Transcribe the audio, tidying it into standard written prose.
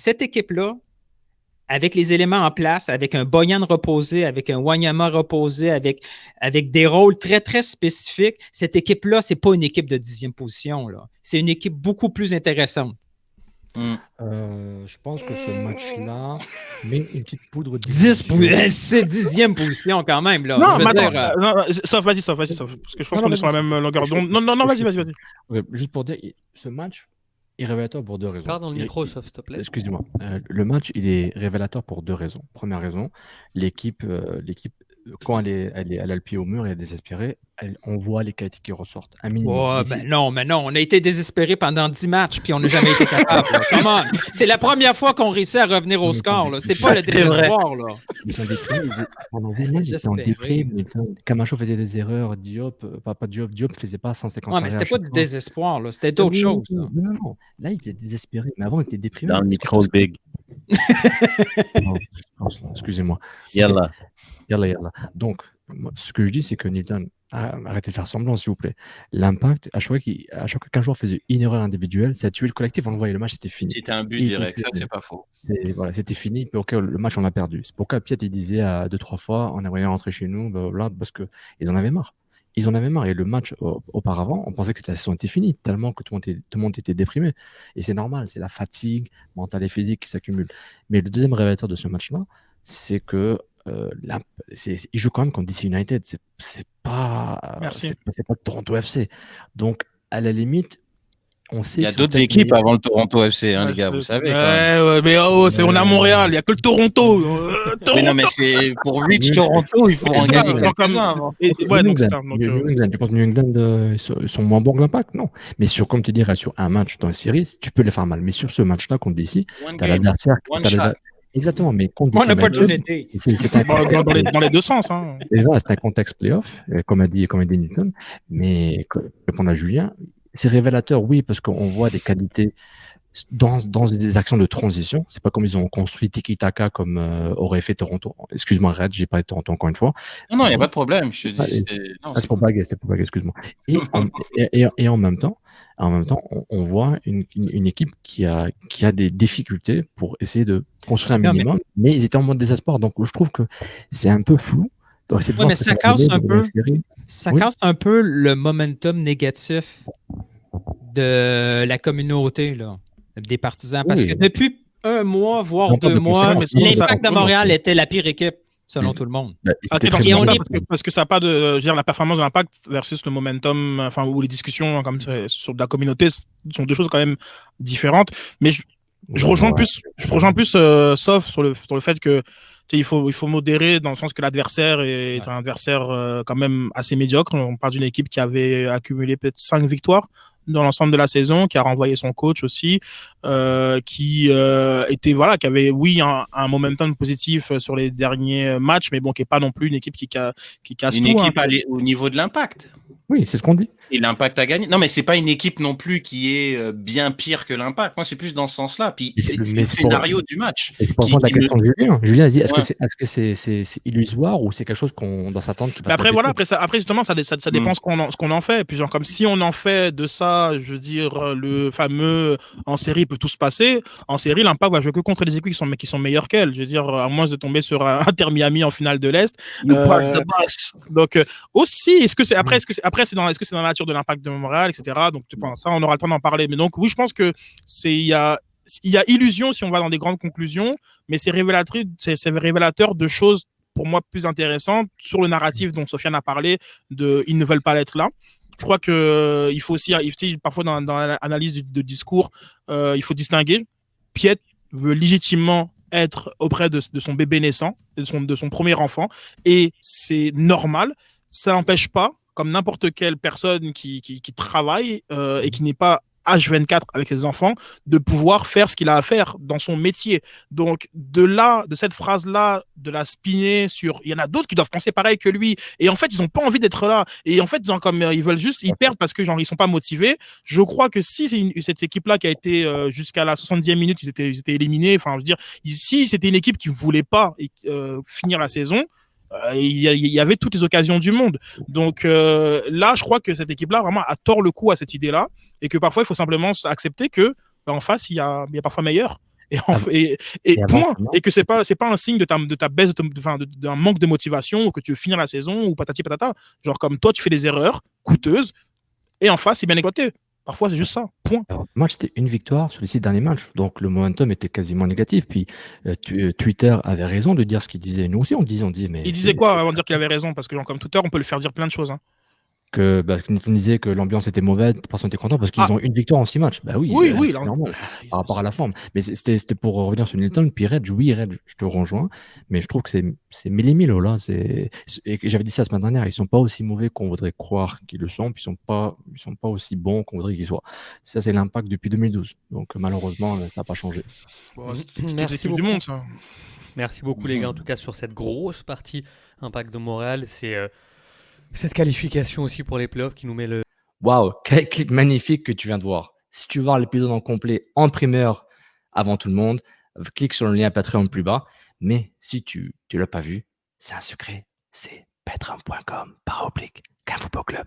cette équipe-là, avec les éléments en place, avec un Boyan reposé, avec un Wanyama reposé, avec des rôles très, très spécifiques, cette équipe-là, ce n'est pas une équipe de 10e position. Là. C'est une équipe beaucoup plus intéressante. Je pense que ce match-là met une petite poudre de c'est 10e position quand même. Là. Non, mais attends, Sof, vas-y, parce que je pense qu'on est sur la même longueur d'onde. Non, vas-y. Juste pour dire, ce match est révélateur pour deux raisons. Parle dans le micro, Sof, s'il te plaît. Excuse-moi. Le match, il est révélateur pour deux raisons. Première raison, l'équipe quand elle a le pied au mur et elle est désespérée, on voit les qualités qui ressortent. Non, on a été désespérés pendant 10 matchs puis on n'a jamais été capable. Comment? C'est la première fois qu'on réussit à revenir au score. Là. C'est pas le désespoir. Là. Ils sont déprimés. Pendant 8 matchs, ils sont déprimés. Camacho faisait des erreurs. Diop ne faisait pas 150 mais c'était pas du désespoir. Là. C'était d'autres choses. Non. Là, ils étaient désespérés. Mais avant, ils étaient déprimés. Dans le micro big. Non, excusez-moi. Yalla. Donc, ce que je dis, c'est que Nilton, arrêtez de faire semblant, s'il vous plaît. L'impact, à chaque fois qu'un joueur faisait une erreur individuelle, ça a tué le collectif. On le voyait, le match était fini. C'était un but direct, ça, c'est pas faux. C'était fini. Puis, le match, on l'a perdu. C'est pourquoi Piet, il disait 2-3 fois, on aimerait rentrer chez nous, parce qu'ils en avaient marre. Ils en avaient marre. Et le match, auparavant, on pensait que la saison était finie, tellement que tout le monde était déprimé. Et c'est normal, c'est la fatigue mentale et physique qui s'accumule. Mais le deuxième révélateur de ce match-là, c'est que il joue quand même contre DC United. C'est pas Toronto FC. Donc, à la limite, on sait. Il y a d'autres équipes avant le Toronto FC, les gars, vous savez. Mais on est à Montréal, il n'y a que le Toronto. Mais non, mais c'est pour reach Toronto, il faut en gagner quelques-uns avant. Tu penses New England, ils sont moins bons que l'Impact? Non. Mais comme tu dirais, sur un match dans la série, tu peux les faire mal. Mais sur ce match-là contre DC, tu as l'adversaire. Exactement, mais dans les deux sens. Hein. Déjà, c'est un contexte playoff, comme a dit Newton, mais comme répond à Julien, c'est révélateur, oui, parce qu'on voit des qualités dans des actions de transition. C'est pas comme ils ont construit Tiki-Taka comme aurait fait Toronto. Excuse-moi, Red, j'ai parlé de Toronto encore une fois. Non, il n'y a pas de problème. Je dis, c'est pour baguer, excuse-moi. Et en même temps, on voit une équipe qui a des difficultés pour essayer de construire un minimum, mais ils étaient en mode désespoir. Donc, je trouve que c'est un peu flou. Mais ça casse un peu le momentum négatif de la communauté, là, des partisans. Parce que depuis un mois, voire 2 mois, l'Impact de Montréal était la pire équipe. Selon tout le monde. Parce que ça n'a pas de. La performance de l'Impact versus le momentum, ou les discussions comme sur de la communauté sont deux choses quand même différentes. Mais je rejoins plus, sauf sur le fait que il faut modérer dans le sens que l'adversaire est un adversaire quand même assez médiocre. On parle d'une équipe qui avait accumulé peut-être 5 victoires dans l'ensemble de la saison, qui a renvoyé son coach aussi, qui avait un momentum positif sur les derniers matchs, mais bon, qui est pas non plus une équipe qui casse une tout. Une équipe au niveau de l'Impact. Oui, c'est ce qu'on dit. Et l'Impact a gagné. Non, mais c'est pas une équipe non plus qui est bien pire que l'Impact. Moi, c'est plus dans ce sens-là. Puis c'est le scénario du match. C'est pour la question de Julien. Julien a dit, est-ce que c'est illusoire ou c'est quelque chose qu'on doit s'attendre qui va après justement, ça dépend ce qu'on en fait. Puis genre, comme si on en fait de ça, je veux dire, le fameux en série peut tout se passer. En série, l'Impact va jouer que contre des équipes qui sont meilleures qu'elle. Je veux dire, à moins de tomber sur Inter Miami en finale de l'Est. Donc aussi, est-ce que c'est c'est dans la nature de l'Impact de Montréal, etc. Donc ça, on aura le temps d'en parler. Mais donc oui, je pense que il y a illusion si on va dans des grandes conclusions, mais c'est révélateur de choses pour moi plus intéressantes sur le narratif dont Sofiane a parlé. Ils ne veulent pas être là. Je crois que il faut aussi parfois dans l'analyse de discours, il faut distinguer. Piet veut légitimement être auprès de son bébé naissant, de son premier enfant, et c'est normal. Ça n'empêche pas, comme n'importe quelle personne qui travaille et qui n'est pas H24 avec ses enfants, de pouvoir faire ce qu'il a à faire dans son métier. Donc, de cette phrase-là, de la spinner sur... Il y en a d'autres qui doivent penser pareil que lui. Et en fait, ils n'ont pas envie d'être là. Et en fait, comme ils veulent juste... Ils perdent parce que ils ne sont pas motivés. Je crois que si c'est cette équipe-là qui a été jusqu'à la 70e minute, ils étaient éliminés. Enfin, je veux dire, si c'était une équipe qui ne voulait pas finir la saison, il y avait toutes les occasions du monde. Donc là, je crois que cette équipe-là vraiment a tort le coup à cette idée-là et que parfois, il faut simplement accepter que en face, il y a parfois meilleur. Et point. Et que c'est pas un signe de ta baisse, d'un manque de motivation, ou que tu veux finir la saison, ou patati patata. Genre, comme toi, tu fais des erreurs coûteuses, et en face, c'est bien éclaté. Parfois, c'est juste ça. Point. Alors, le match, c'était une victoire sur les 6 derniers matchs. Donc, le momentum était quasiment négatif. Puis, Twitter avait raison de dire ce qu'il disait. Nous aussi, on disait, mais. Il disait quoi avant de dire qu'il avait raison? Parce que, comme Twitter, on peut le faire dire plein de choses. Hein. Que Newton disait que l'ambiance était mauvaise, personne n'était content parce qu'ils ont une victoire en 6 matchs. Bah oui, c'est normal par rapport à la forme. Mais c'était pour revenir sur Newton. Puis Reg, je te rejoins, mais je trouve que c'est millimille là. Et j'avais dit ça la semaine dernière, ils sont pas aussi mauvais qu'on voudrait croire qu'ils le sont, puis ils sont pas aussi bons qu'on voudrait qu'ils soient. Ça, c'est l'Impact depuis 2012. Donc malheureusement, ça n'a pas changé. Bon, merci beaucoup. Du monde, ça. Merci beaucoup les gars, en tout cas sur cette grosse partie Impact de Montréal. C'est cette qualification aussi pour les playoffs qui nous met le... Waouh, quel clip magnifique que tu viens de voir. Si tu veux voir l'épisode en complet en primeur avant tout le monde, clique sur le lien Patreon plus bas. Mais si tu ne l'as pas vu, c'est un secret. C'est patreon.com/Cannes Football Club.